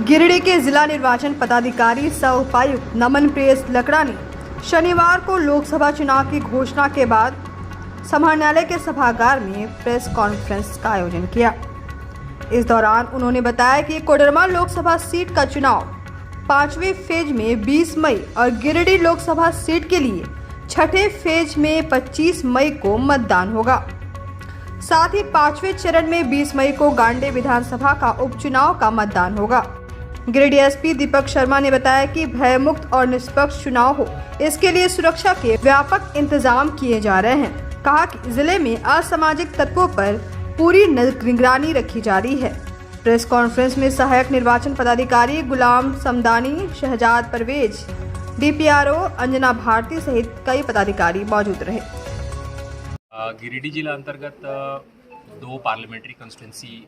गिरिडीह के जिला निर्वाचन पदाधिकारी सह उपायुक्त नमन प्रेस लकड़ा ने शनिवार को लोकसभा चुनाव की घोषणा के बाद समाहरणालय के सभागार में प्रेस कॉन्फ्रेंस का आयोजन किया। इस दौरान उन्होंने बताया कि कोडरमा लोकसभा सीट का चुनाव 5वें फेज में 20 मई और गिरिडीह लोकसभा सीट के लिए छठे फेज में 25 मई को मतदान होगा। साथ ही 5वें चरण में 20 मई को गांडे विधानसभा का उपचुनाव का मतदान होगा। गिरिडीह एसपी दीपक शर्मा ने बताया कि भयमुक्त और निष्पक्ष चुनाव हो, इसके लिए सुरक्षा के व्यापक इंतजाम किए जा रहे हैं। कहा कि जिले में असामाजिक तत्वों पर पूरी निगरानी रखी जा रही है। प्रेस कॉन्फ्रेंस में सहायक निर्वाचन पदाधिकारी गुलाम समदानी, शहजाद परवेज, डीपीआरओ अंजना भारती सहित कई पदाधिकारी मौजूद रहे। गिरिडीह जिला अंतर्गत 2 पार्लियामेंट्री कंस्टिट्यूंसी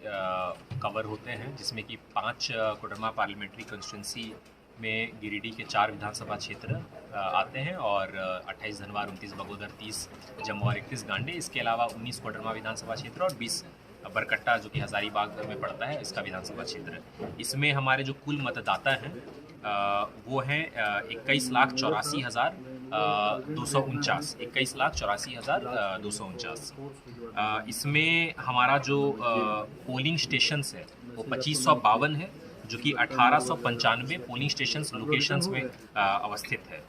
कवर होते हैं, जिसमें कि 5 कोडरमा पार्लियामेंट्री कंस्टिट्यूंसी में गिरिडीह के 4 विधानसभा क्षेत्र आते हैं और 28 धनवार, 29 बगोदर, 30 जम्मू और 31 गांडे। इसके अलावा 19 कोडरमा विधानसभा क्षेत्र और 20 बरकट्टा जो कि हजारीबाग में पड़ता है, इसका विधानसभा क्षेत्र। इसमें हमारे जो कुल मतदाता हैं वो हैं 21,84,249। 21,84,249। इसमें हमारा जो पोलिंग स्टेशंस है वो 2552 है, जो कि 1895 पोलिंग स्टेशंस लोकेशंस में अवस्थित है।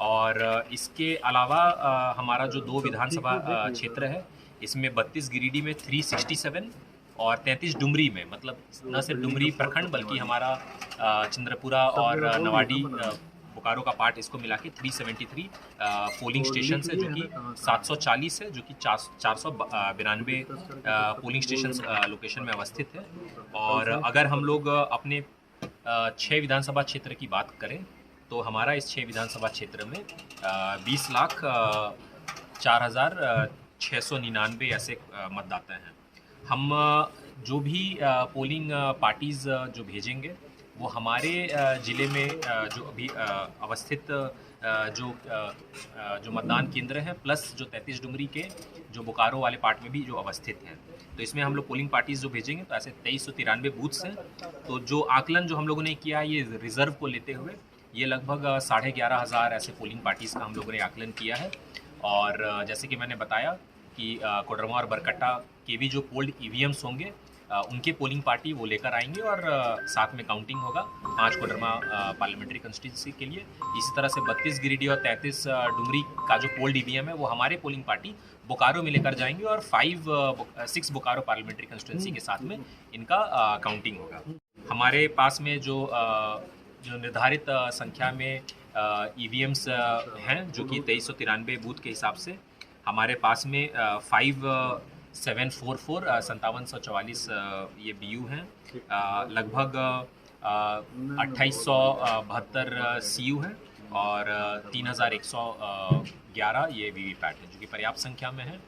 और इसके अलावा हमारा जो 2 विधानसभा क्षेत्र है, इसमें 32 गिरिडीह में 367 और 33 डुमरी में, मतलब न सिर्फ डुमरी प्रखंड बल्कि हमारा चंद्रपुरा और नवाडी बोकारो का पार्ट, इसको मिला के 373 पोलिंग स्टेशन है, जो कि 740 है, जो कि 492 पोलिंग स्टेशन लोकेशन में अवस्थित है। और अगर हम लोग अपने 6 विधानसभा क्षेत्र की बात करें तो हमारा इस 6 विधानसभा क्षेत्र में 20,04,699 ऐसे मतदाता हैं। हम जो भी पोलिंग पार्टीज़ जो भेजेंगे वो हमारे ज़िले में जो अभी अवस्थित जो मतदान केंद्र हैं, प्लस जो 33 डुमरी के जो बोकारो वाले पार्ट में भी जो अवस्थित हैं, तो इसमें हम लोग पोलिंग पार्टीज़ जो भेजेंगे तो ऐसे 2393 बूथ्स हैं। तो जो आकलन जो हम लोगों ने किया ये रिज़र्व को लेते हुए, ये लगभग 11,500 ऐसे पोलिंग पार्टीज़ का हम लोगों ने आकलन किया है। और जैसे कि मैंने बताया कि कोडरमा और बरकट्टा के भी जो पोल्ड ईवीएम्स होंगे उनके पोलिंग पार्टी वो लेकर आएंगे और साथ में काउंटिंग होगा 5 कोडरमा पार्लियामेंट्री कंस्टिट्यूंसी के लिए। इसी तरह से 32 गिरिडीह और 33 डुमरी का जो पोल्ड ईवीएम है वो हमारे पोलिंग पार्टी बोकारो में लेकर जाएंगे और 6 बोकारो पार्लियामेंट्री कंस्टिट्यूंसी के साथ में इनका काउंटिंग होगा। हमारे पास में जो निर्धारित संख्या में ईवीएम्स हैं, जो कि 2393 बूथ के हिसाब से हमारे पास में 5744 ये BU हैं, लगभग 2872 CU हैं और 3111 ये VVPAT है, जो कि पर्याप्त संख्या में है।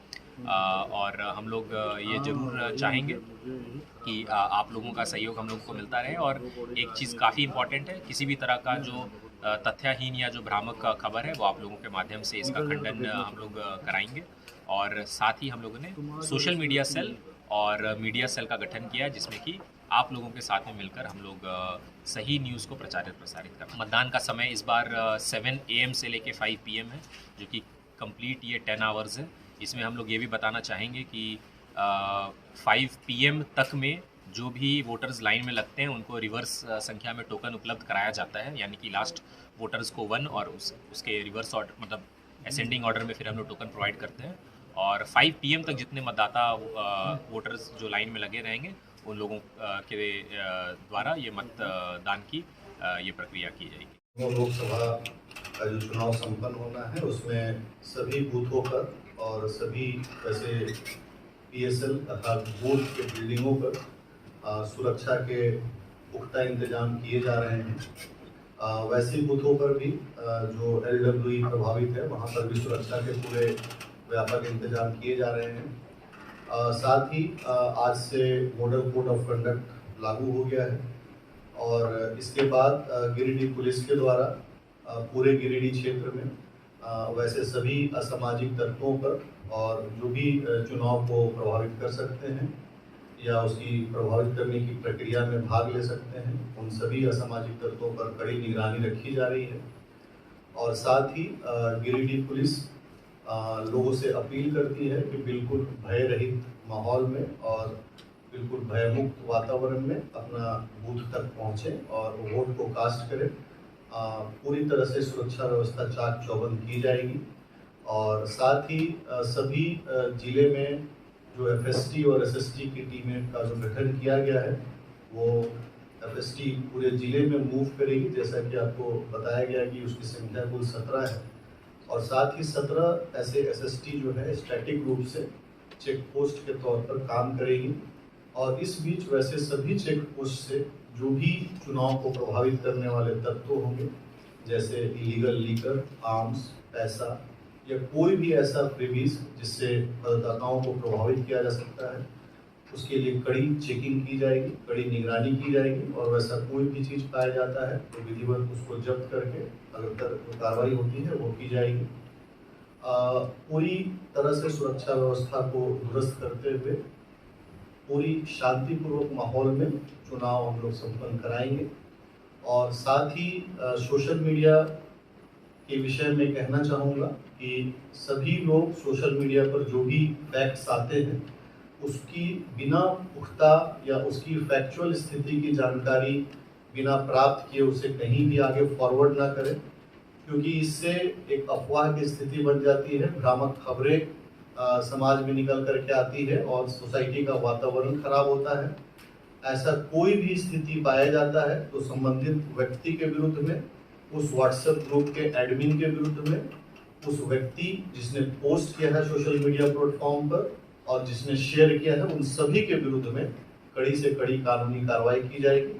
और हम लोग ये ज़रूर चाहेंगे कि आप लोगों का सहयोग हम लोगों को मिलता रहे। और एक चीज़ काफ़ी इम्पॉर्टेंट है, किसी भी तरह का जो तथ्यहीन या जो भ्रामक खबर है वो आप लोगों के माध्यम से इसका खंडन हम लोग कराएंगे। और साथ ही हम लोगों ने सोशल मीडिया सेल और मीडिया सेल का गठन किया है, जिसमें कि आप लोगों के साथ में मिलकर हम लोग सही न्यूज़ को प्रसारित कर। मतदान का समय इस बार 7 AM से लेके 5 PM है, जो कि कंप्लीट ये 10 आवर्स है। इसमें हम लोग ये भी बताना चाहेंगे कि 5 PM तक में जो भी वोटर्स लाइन में लगते हैं उनको रिवर्स संख्या में टोकन उपलब्ध कराया जाता है, यानी कि लास्ट वोटर्स को 1 और उसके रिवर्स ऑर्डर, मतलब असेंडिंग ऑर्डर में फिर हम लोग टोकन प्रोवाइड करते हैं। और 5 PM तक जितने मतदाता वोटर्स जो लाइन में लगे रहेंगे उन लोगों के द्वारा ये मतदान की ये प्रक्रिया की जाएगी। लोकसभा का जो चुनाव संपन्न होना है उसमें सभी बूथों पर और सभी वैसे PSL अर्थात बूथ के बिल्डिंगों पर सुरक्षा के पुख्ता इंतजाम किए जा रहे हैं। वैसे बूथों पर भी जो LWE प्रभावित है वहाँ पर भी सुरक्षा के पूरे व्यापक इंतजाम किए जा रहे हैं। साथ ही आज से मॉडल कोड ऑफ कंडक्ट लागू हो गया है और इसके बाद गिरिडीह पुलिस के द्वारा पूरे गिरिडीह क्षेत्र में वैसे सभी असामाजिक तत्वों पर और जो भी चुनाव को प्रभावित कर सकते हैं या उसकी प्रभावित करने की प्रक्रिया में भाग ले सकते हैं, उन सभी असामाजिक तत्वों पर कड़ी निगरानी रखी जा रही है। और साथ ही गिरिडीह पुलिस लोगों से अपील करती है कि बिल्कुल भय रहित माहौल में और बिल्कुल भयमुक्त वातावरण में अपना बूथ तक पहुँचें और वोट को कास्ट करें। पूरी तरह से सुरक्षा व्यवस्था चाक चौबंद की जाएगी और साथ ही सभी जिले में जो एफएसटी और एसएसटी की टीमें का जो गठन किया गया है वो एफएसटी पूरे जिले में मूव करेगी, जैसा कि आपको बताया गया कि उसकी संख्या कुल 17 है और साथ ही 17 ऐसे एसएसटी जो है स्टैटिक रूप से चेक पोस्ट के तौर पर काम करेगी। और इस बीच वैसे सभी चेक पोस्ट से जो भी चुनाव को प्रभावित करने वाले तत्व होंगे, जैसे इलीगल लीकर, आर्म्स, पैसा या कोई भी ऐसा फ्रीबीज जिससे मतदाताओं को प्रभावित किया जा सकता है, उसके लिए कड़ी चेकिंग की जाएगी, कड़ी निगरानी की जाएगी और वैसा कोई भी चीज़ पाया जाता है तो विधिवत उसको जब्त करके अगर जो कार्रवाई होती है वो की जाएगी। पूरी तरह से सुरक्षा व्यवस्था को दुरुस्त करते हुए पूरी शांतिपूर्वक माहौल में चुनाव हम लोग संपन्न कराएंगे। और साथ ही सोशल मीडिया के विषय में कहना चाहूँगा कि सभी लोग सोशल मीडिया पर जो भी फैक्ट्स आते हैं उसकी बिना पुख्ता या उसकी फैक्चुअल स्थिति की जानकारी बिना प्राप्त किए उसे कहीं भी आगे फॉरवर्ड ना करें, क्योंकि इससे एक अफवाह की स्थिति बन जाती है, भ्रामक खबरें समाज में निकल करके आती है और सोसाइटी का वातावरण खराब होता है। ऐसा कोई भी स्थिति पाया जाता है तो संबंधित व्यक्ति के विरुद्ध में, उस व्हाट्सएप ग्रुप के एडमिन के विरुद्ध में, उस व्यक्ति जिसने पोस्ट किया है सोशल मीडिया प्लेटफॉर्म पर और जिसने शेयर किया है, उन सभी के विरुद्ध में कड़ी से कड़ी कानूनी कार्रवाई की जाएगी।